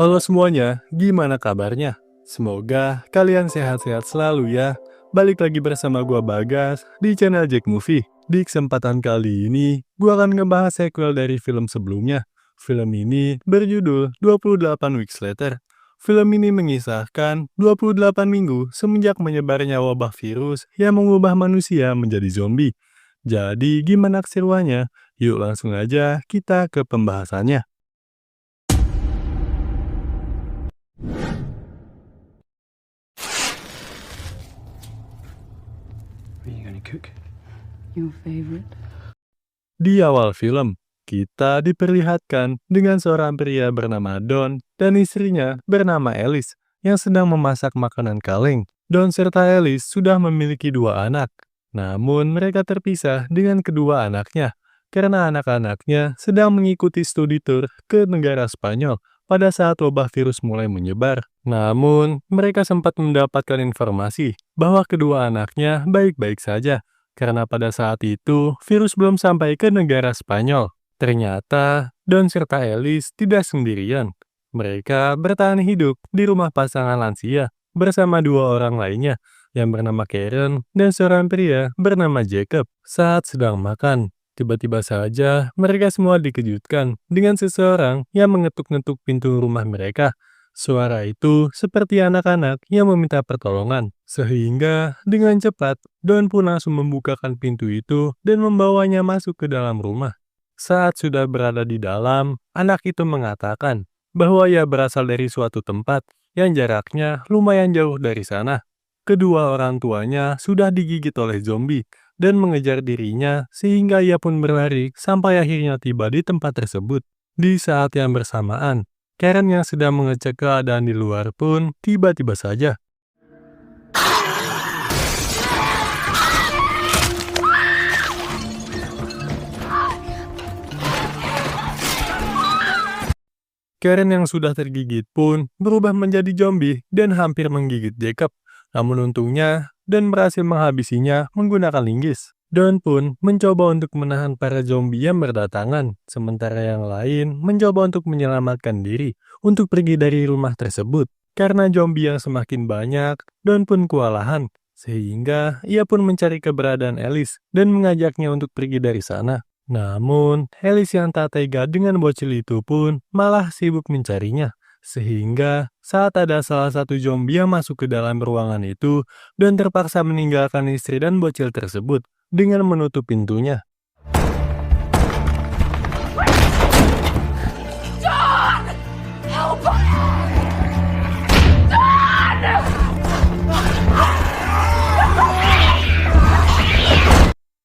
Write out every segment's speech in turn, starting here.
Halo semuanya, gimana kabarnya? Semoga kalian sehat-sehat selalu ya. Balik lagi bersama gua Bagas di channel Jack Movie. Di kesempatan kali ini, gua akan ngebahas sequel dari film sebelumnya. Film ini berjudul 28 Weeks Later. Film ini mengisahkan 28 minggu semenjak menyebarnya wabah virus yang mengubah manusia menjadi zombie. Jadi gimana keseruannya? Yuk langsung aja kita ke pembahasannya. What are you gonna cook? Your favorite? Di awal film, kita diperlihatkan dengan seorang pria bernama Don dan istrinya bernama Alice yang sedang memasak makanan kaleng. Don serta Alice sudah memiliki dua anak, namun mereka terpisah dengan kedua anaknya karena anak-anaknya sedang mengikuti studi tur ke negara Spanyol pada saat wabah virus mulai menyebar. Namun, mereka sempat mendapatkan informasi bahwa kedua anaknya baik-baik saja karena pada saat itu, virus belum sampai ke negara Spanyol. Ternyata, Don serta Alice tidak sendirian. Mereka bertahan hidup di rumah pasangan lansia bersama dua orang lainnya yang bernama Karen dan seorang pria bernama Jacob. Saat sedang makan, tiba-tiba saja mereka semua dikejutkan dengan seseorang yang mengetuk-ngetuk pintu rumah mereka. Suara itu seperti anak-anak yang meminta pertolongan. Sehingga dengan cepat, Don pun langsung membukakan pintu itu dan membawanya masuk ke dalam rumah. Saat sudah berada di dalam, anak itu mengatakan bahwa ia berasal dari suatu tempat yang jaraknya lumayan jauh dari sana. Kedua orang tuanya sudah digigit oleh zombie dan mengejar dirinya sehingga ia pun berlari sampai akhirnya tiba di tempat tersebut. Di saat yang bersamaan, Karen yang sedang mengecek keadaan di luar pun tiba-tiba saja Karen yang sudah tergigit pun berubah menjadi zombie dan hampir menggigit Jacob. Namun untungnya, Don berhasil menghabisinya menggunakan linggis. Don pun mencoba untuk menahan para zombie yang berdatangan, sementara yang lain mencoba untuk menyelamatkan diri untuk pergi dari rumah tersebut. Karena zombie yang semakin banyak, Don pun kewalahan, sehingga ia pun mencari keberadaan Alice dan mengajaknya untuk pergi dari sana. Namun, Alice yang tak tega dengan bocil itu pun malah sibuk mencarinya. Sehingga saat ada salah satu zombie yang masuk ke dalam ruangan itu, Don terpaksa meninggalkan istri dan bocil tersebut dengan menutup pintunya.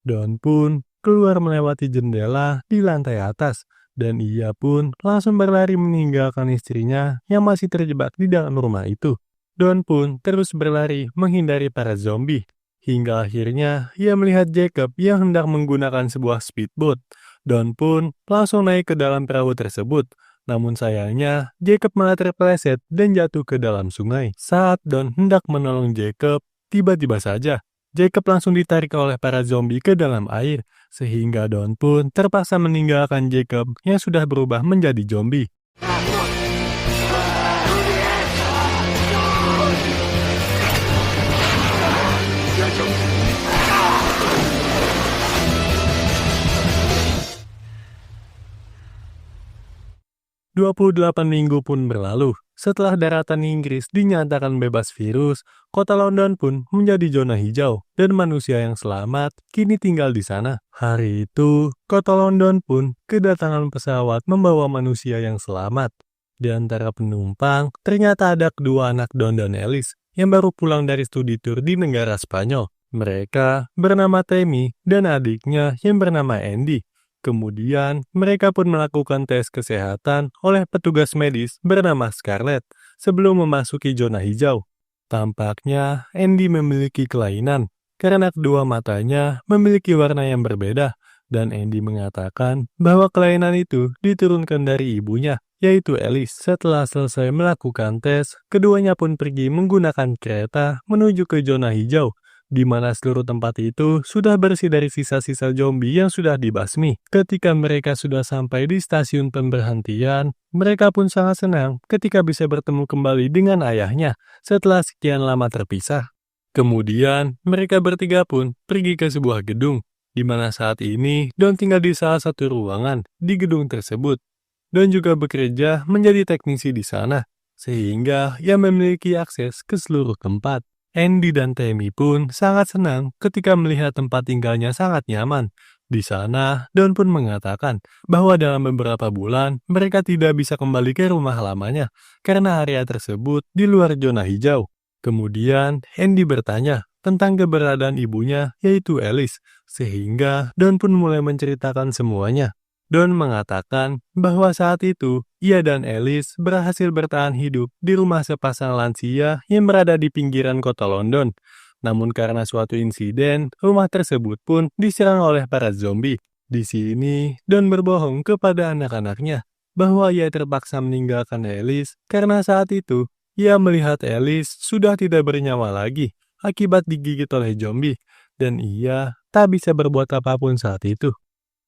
Don pun keluar melewati jendela di lantai atas, dan ia pun langsung berlari meninggalkan istrinya yang masih terjebak di dalam rumah itu. Don pun terus berlari menghindari para zombie, hingga akhirnya ia melihat Jacob yang hendak menggunakan sebuah speedboat. Don pun langsung naik ke dalam perahu tersebut, namun sayangnya Jacob malah terpeleset dan jatuh ke dalam sungai. Saat Don hendak menolong Jacob, tiba-tiba saja Jacob langsung ditarik oleh para zombie ke dalam air, sehingga Don pun terpaksa meninggalkan Jacob yang sudah berubah menjadi zombie. "28 minggu pun berlalu. Setelah daratan Inggris dinyatakan bebas virus, kota London pun menjadi zona hijau dan manusia yang selamat kini tinggal di sana. Hari itu, kota London pun kedatangan pesawat membawa manusia yang selamat. Di antara penumpang, ternyata ada kedua anak Don dan Alice yang baru pulang dari studi tur di negara Spanyol. Mereka bernama Tammy dan adiknya yang bernama Andy. Kemudian, mereka pun melakukan tes kesehatan oleh petugas medis bernama Scarlett sebelum memasuki zona hijau. Tampaknya, Andy memiliki kelainan karena kedua matanya memiliki warna yang berbeda, dan Andy mengatakan bahwa kelainan itu diturunkan dari ibunya, yaitu Alice. Setelah selesai melakukan tes, keduanya pun pergi menggunakan kereta menuju ke zona hijau, di mana seluruh tempat itu sudah bersih dari sisa-sisa zombie yang sudah dibasmi. Ketika mereka sudah sampai di stasiun pemberhentian, mereka pun sangat senang ketika bisa bertemu kembali dengan ayahnya setelah sekian lama terpisah. Kemudian, mereka bertiga pun pergi ke sebuah gedung, di mana saat ini Don tinggal di salah satu ruangan di gedung tersebut. Don juga bekerja menjadi teknisi di sana, sehingga ia memiliki akses ke seluruh tempat. Andy dan Tammy pun sangat senang ketika melihat tempat tinggalnya sangat nyaman. Di sana, Don pun mengatakan bahwa dalam beberapa bulan mereka tidak bisa kembali ke rumah lamanya karena area tersebut di luar zona hijau. Kemudian, Andy bertanya tentang keberadaan ibunya yaitu Alice, sehingga Don pun mulai menceritakan semuanya. Don mengatakan bahwa saat itu, ia dan Alice berhasil bertahan hidup di rumah sepasang lansia yang berada di pinggiran kota London. Namun karena suatu insiden, rumah tersebut pun diserang oleh para zombie. Di sini, Don berbohong kepada anak-anaknya bahwa ia terpaksa meninggalkan Alice karena saat itu, ia melihat Alice sudah tidak bernyawa lagi akibat digigit oleh zombie, dan ia tak bisa berbuat apapun saat itu.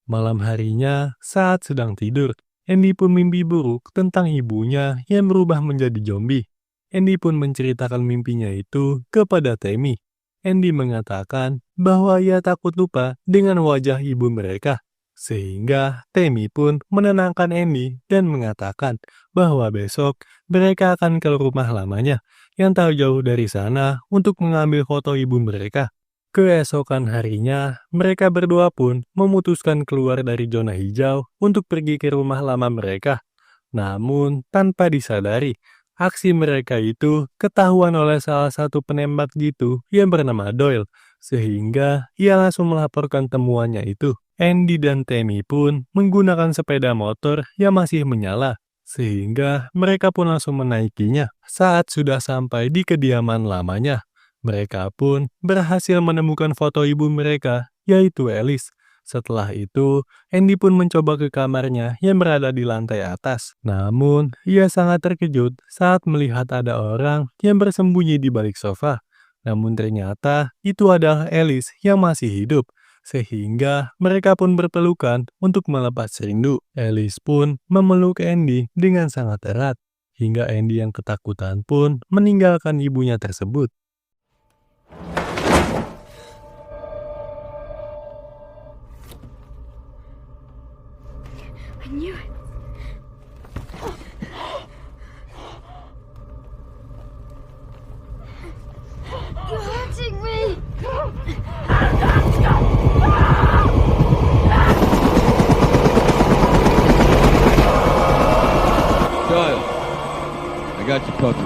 Malam harinya, saat sedang tidur, Andy pun mimpi buruk tentang ibunya yang berubah menjadi zombie. Andy pun menceritakan mimpinya itu kepada Tammy. Andy mengatakan bahwa ia takut lupa dengan wajah ibu mereka. Sehingga Tammy pun menenangkan Andy dan mengatakan bahwa besok mereka akan ke rumah lamanya yang tak jauh dari sana untuk mengambil foto ibu mereka. Keesokan harinya, mereka berdua pun memutuskan keluar dari zona hijau untuk pergi ke rumah lama mereka. Namun, tanpa disadari, aksi mereka itu ketahuan oleh salah satu penembak jitu yang bernama Doyle, sehingga ia langsung melaporkan temuannya itu. Andy dan Tammy pun menggunakan sepeda motor yang masih menyala, sehingga mereka pun langsung menaikinya. Saat sudah sampai di kediaman lamanya, mereka pun berhasil menemukan foto ibu mereka, yaitu Alice. Setelah itu, Andy pun mencoba ke kamarnya yang berada di lantai atas. Namun, ia sangat terkejut saat melihat ada orang yang bersembunyi di balik sofa. Namun ternyata itu adalah Alice yang masih hidup. Sehingga mereka pun berpelukan untuk melepas rindu. Alice pun memeluk Andy dengan sangat erat. Hingga Andy yang ketakutan pun meninggalkan ibunya tersebut. I knew it. You're hurting me. Kyle, I got you covered.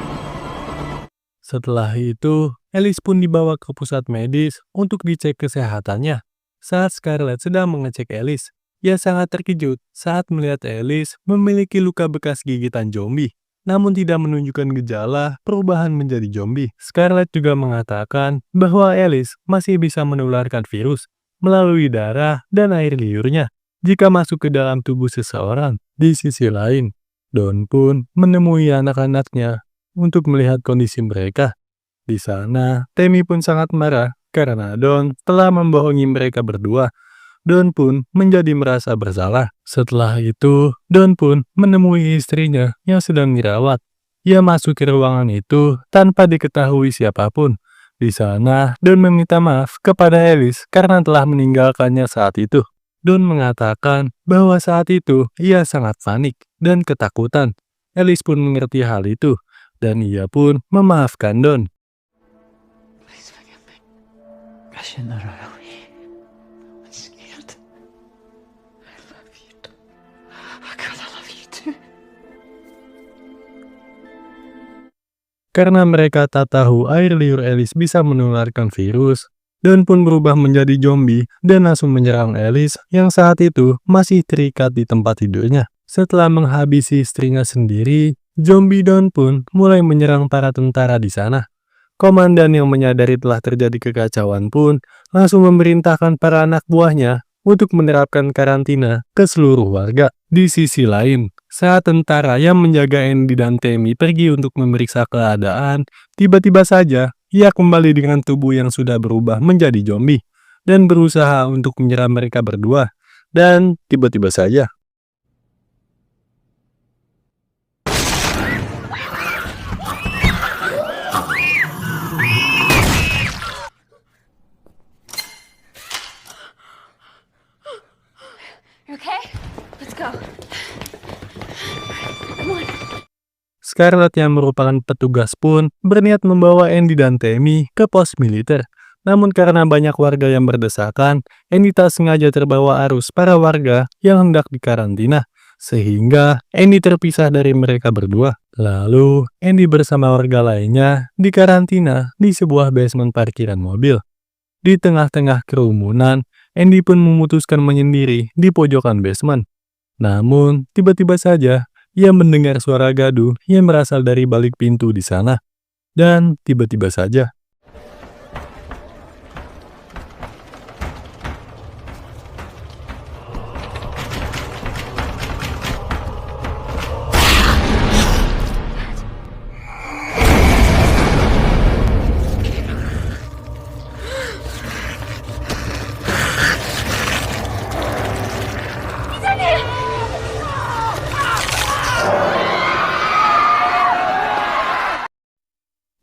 Setelah itu, Alice pun dibawa ke pusat medis untuk dicek kesehatannya. Saat Scarlett sedang mengecek Alice, ia sangat terkejut saat melihat Alice memiliki luka bekas gigitan zombie, namun tidak menunjukkan gejala perubahan menjadi zombie. Scarlett juga mengatakan bahwa Alice masih bisa menularkan virus melalui darah dan air liurnya jika masuk ke dalam tubuh seseorang. Di sisi lain, Don pun menemui anak-anaknya untuk melihat kondisi mereka. Di sana, Tammy pun sangat marah karena Don telah membohongi mereka berdua. Don pun menjadi merasa bersalah. Setelah itu, Don pun menemui istrinya yang sedang dirawat. Ia masuk ke ruangan itu tanpa diketahui siapapun. Di sana, Don meminta maaf kepada Alice karena telah meninggalkannya saat itu. Don mengatakan bahwa saat itu ia sangat panik dan ketakutan. Alice pun mengerti hal itu, dan ia pun memaafkan Don. Please forgive me. I shouldn't have run away. I'm scared. I love you too. Oh God, I love you too. Karena mereka tak tahu air liur Alice bisa menularkan virus, Don pun berubah menjadi zombie dan langsung menyerang Alice yang saat itu masih terikat di tempat tidurnya. Setelah menghabisi istrinya sendiri, zombie Don pun mulai menyerang para tentara di sana. Komandan yang menyadari telah terjadi kekacauan pun langsung memerintahkan para anak buahnya untuk menerapkan karantina ke seluruh warga. Di sisi lain, saat tentara yang menjaga Andy dan Tammy pergi untuk memeriksa keadaan, tiba-tiba saja ia kembali dengan tubuh yang sudah berubah menjadi zombie dan berusaha untuk menyerang mereka berdua. Dan tiba-tiba saja, You okay? Let's go. Come on. Scarlett yang merupakan petugas pun berniat membawa Andy dan Tammy ke pos militer. Namun karena banyak warga yang berdesakan, Andy tak sengaja terbawa arus para warga yang hendak dikarantina. Sehingga Andy terpisah dari mereka berdua. Lalu Andy bersama warga lainnya dikarantina di sebuah basement parkiran mobil. Di tengah-tengah kerumunan, Andy pun memutuskan menyendiri di pojokan basement. Namun, tiba-tiba saja ia mendengar suara gaduh yang berasal dari balik pintu di sana. Dan tiba-tiba saja,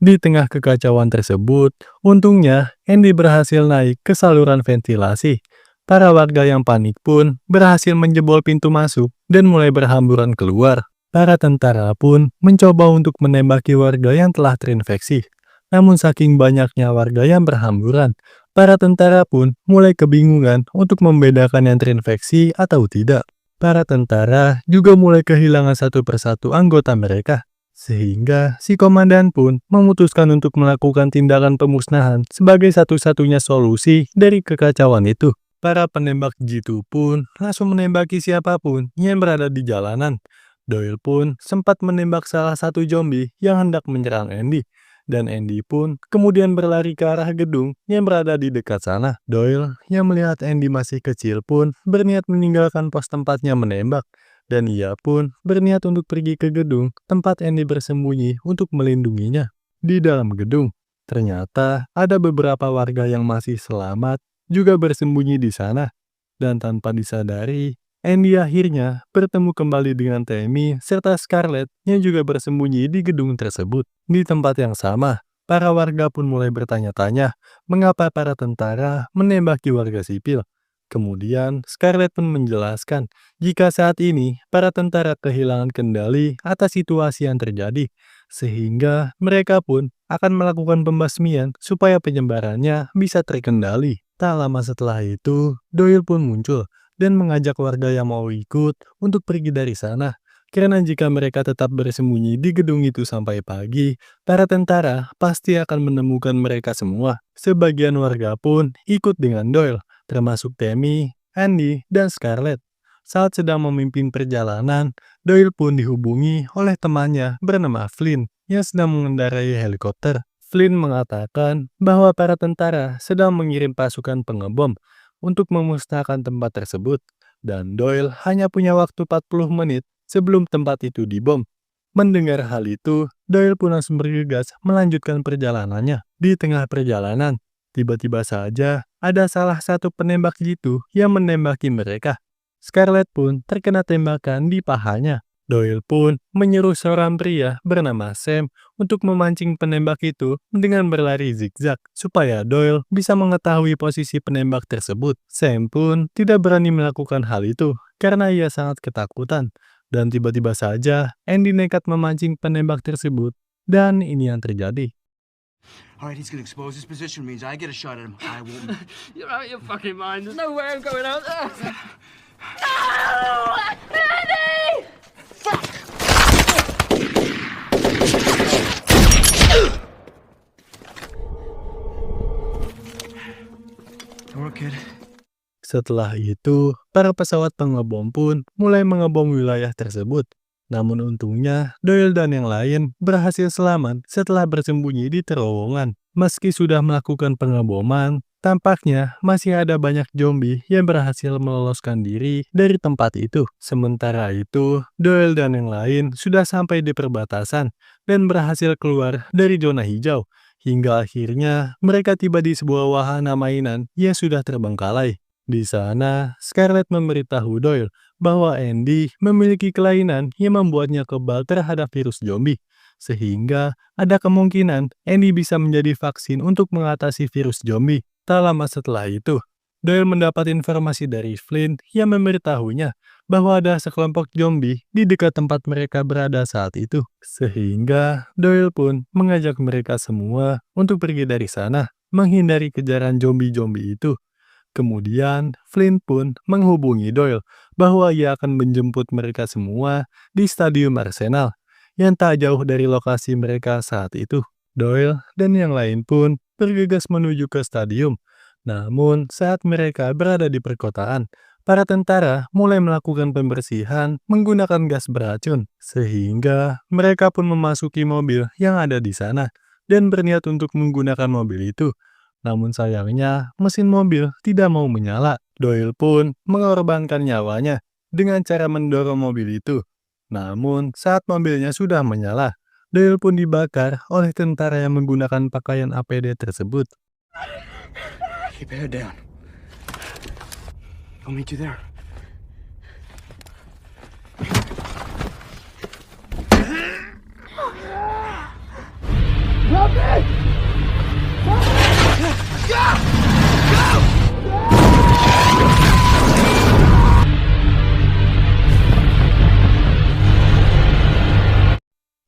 di tengah kekacauan tersebut, untungnya Andy berhasil naik ke saluran ventilasi. Para warga yang panik pun berhasil menjebol pintu masuk dan mulai berhamburan keluar. Para tentara pun mencoba untuk menembaki warga yang telah terinfeksi. Namun saking banyaknya warga yang berhamburan, para tentara pun mulai kebingungan untuk membedakan yang terinfeksi atau tidak. Para tentara juga mulai kehilangan satu persatu anggota mereka. Sehingga si komandan pun memutuskan untuk melakukan tindakan pemusnahan sebagai satu-satunya solusi dari kekacauan itu. Para penembak jitu pun langsung menembaki siapapun yang berada di jalanan. Doyle pun sempat menembak salah satu zombie yang hendak menyerang Andy. Dan Andy pun kemudian berlari ke arah gedung yang berada di dekat sana. Doyle yang melihat Andy masih kecil pun berniat meninggalkan pos tempatnya menembak. Dan ia pun berniat untuk pergi ke gedung tempat Andy bersembunyi untuk melindunginya. Di dalam gedung, ternyata ada beberapa warga yang masih selamat juga bersembunyi di sana. Dan tanpa disadari, Andy akhirnya bertemu kembali dengan Tammy serta Scarlett yang juga bersembunyi di gedung tersebut. Di tempat yang sama, para warga pun mulai bertanya-tanya mengapa para tentara menembaki warga sipil. Kemudian, Scarlett pun menjelaskan jika saat ini para tentara kehilangan kendali atas situasi yang terjadi, sehingga mereka pun akan melakukan pembasmian supaya penyebarannya bisa terkendali. Tak lama setelah itu, Doyle pun muncul dan mengajak warga yang mau ikut untuk pergi dari sana. Karena jika mereka tetap bersembunyi di gedung itu sampai pagi, para tentara pasti akan menemukan mereka semua. Sebagian warga pun ikut dengan Doyle, termasuk Tammy, Andy, dan Scarlett. Saat sedang memimpin perjalanan, Doyle pun dihubungi oleh temannya bernama Flynn yang sedang mengendarai helikopter. Flynn mengatakan bahwa para tentara sedang mengirim pasukan pengebom untuk memusnahkan tempat tersebut, dan Doyle hanya punya waktu 40 menit sebelum tempat itu dibom. Mendengar hal itu, Doyle pun langsung bergegas melanjutkan perjalanannya. Di tengah perjalanan, tiba-tiba saja ada salah satu penembak jitu yang menembaki mereka. Scarlett pun terkena tembakan di pahanya. Doyle pun menyuruh seorang pria bernama Sam untuk memancing penembak itu dengan berlari zigzag supaya Doyle bisa mengetahui posisi penembak tersebut. Sam pun tidak berani melakukan hal itu karena ia sangat ketakutan. Dan tiba-tiba saja Andy nekat memancing penembak tersebut dan ini yang terjadi. All right, he's gonna expose his position, means I get a shot at him. I won't. You're out of your fucking mind. There's no way I'm going out there. No! Andy! Don't worry, kid. Setelah itu, para pesawat pengebom pun mulai mengebom wilayah tersebut. Namun untungnya, Doyle dan yang lain berhasil selamat setelah bersembunyi di terowongan. Meski sudah melakukan pengeboman, tampaknya masih ada banyak zombie yang berhasil meloloskan diri dari tempat itu. Sementara itu, Doyle dan yang lain sudah sampai di perbatasan dan berhasil keluar dari zona hijau hingga akhirnya mereka tiba di sebuah wahana mainan yang sudah terbengkalai. Di sana, Scarlett memberitahu Doyle bahwa Andy memiliki kelainan yang membuatnya kebal terhadap virus zombie, sehingga ada kemungkinan Andy bisa menjadi vaksin untuk mengatasi virus zombie. Tak lama setelah itu, Doyle mendapat informasi dari Flynn yang memberitahunya bahwa ada sekelompok zombie di dekat tempat mereka berada saat itu. Sehingga Doyle pun mengajak mereka semua untuk pergi dari sana, menghindari kejaran zombie-zombie itu. Kemudian, Flynn pun menghubungi Doyle bahwa ia akan menjemput mereka semua di Stadium Arsenal, yang tak jauh dari lokasi mereka saat itu. Doyle dan yang lain pun bergegas menuju ke stadium. Namun, saat mereka berada di perkotaan, para tentara mulai melakukan pembersihan menggunakan gas beracun, sehingga mereka pun memasuki mobil yang ada di sana dan berniat untuk menggunakan mobil itu. Namun sayangnya, mesin mobil tidak mau menyala. Doyle pun mengorbankan nyawanya dengan cara mendorong mobil itu. Namun, saat mobilnya sudah menyala, Doyle pun dibakar oleh tentara yang menggunakan pakaian APD tersebut. Keep your head down. I'll meet you there.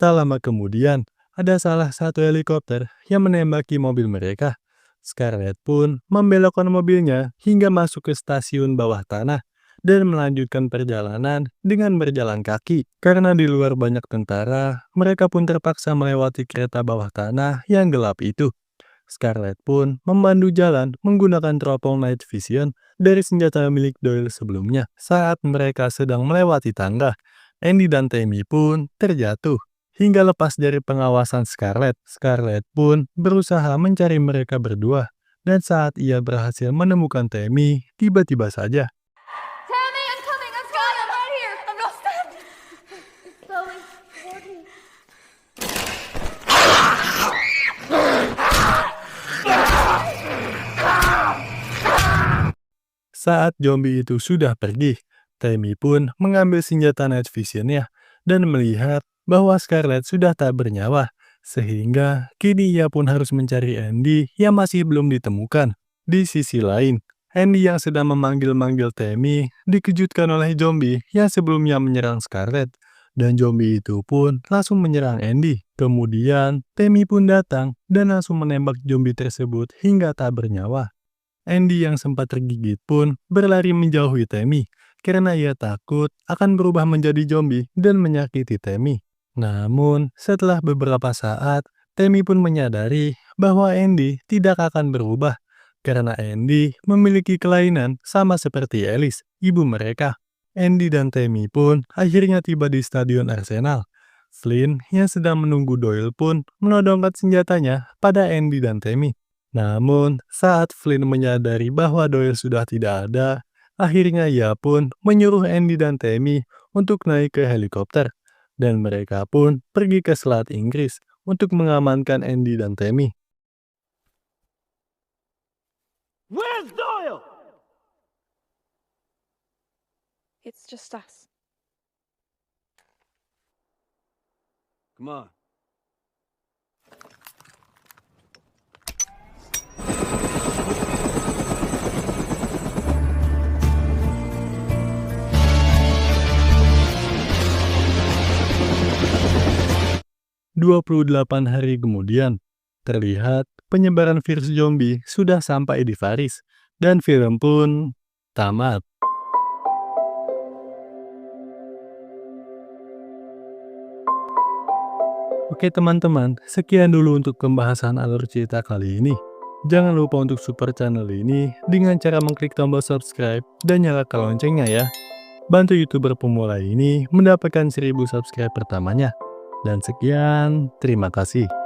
Tak lama kemudian, ada salah satu helikopter yang menembaki mobil mereka. Scarlett pun membelokkan mobilnya hingga masuk ke stasiun bawah tanah dan melanjutkan perjalanan dengan berjalan kaki. Karena di luar banyak tentara, mereka pun terpaksa melewati kereta bawah tanah yang gelap itu. Scarlett pun memandu jalan menggunakan teropong night vision dari senjata milik Doyle sebelumnya. Saat mereka sedang melewati tangga, Andy dan Tammy pun terjatuh hingga lepas dari pengawasan Scarlett. Scarlett pun berusaha mencari mereka berdua, dan saat ia berhasil menemukan Tammy, tiba-tiba saja Tammy, I'm coming. I'm Sky. I'm right here. I'm not stabbed. Slowly. Walking. saat zombie itu sudah pergi, Tammy pun mengambil senjata night vision-nya dan melihat bahwa Scarlett sudah tak bernyawa, sehingga kini ia pun harus mencari Andy yang masih belum ditemukan. Di sisi lain, Andy yang sedang memanggil-manggil Tammy dikejutkan oleh zombie yang sebelumnya menyerang Scarlett, dan zombie itu pun langsung menyerang Andy. Kemudian, Tammy pun datang dan langsung menembak zombie tersebut hingga tak bernyawa. Andy yang sempat tergigit pun berlari menjauhi Tammy karena ia takut akan berubah menjadi zombie dan menyakiti Tammy. Namun, setelah beberapa saat, Tammy pun menyadari bahwa Andy tidak akan berubah karena Andy memiliki kelainan sama seperti Alice, ibu mereka. Andy dan Tammy pun akhirnya tiba di Stadion Arsenal. Flynn yang sedang menunggu Doyle pun menodongkan senjatanya pada Andy dan Tammy. Namun, saat Flynn menyadari bahwa Doyle sudah tidak ada, akhirnya ia pun menyuruh Andy dan Tammy untuk naik ke helikopter, dan mereka pun pergi ke Selat Inggris untuk mengamankan Andy dan Tammy. Where's Doyle? It's just us. Come on. "28 hari kemudian, terlihat penyebaran virus zombie sudah sampai di Paris, dan film pun tamat. Oke teman-teman, sekian dulu untuk pembahasan alur cerita kali ini. Jangan lupa untuk support channel ini dengan cara mengklik tombol subscribe dan nyalakan loncengnya ya. Bantu YouTuber pemula ini mendapatkan 1000 subscribe pertamanya. Dan sekian, terima kasih.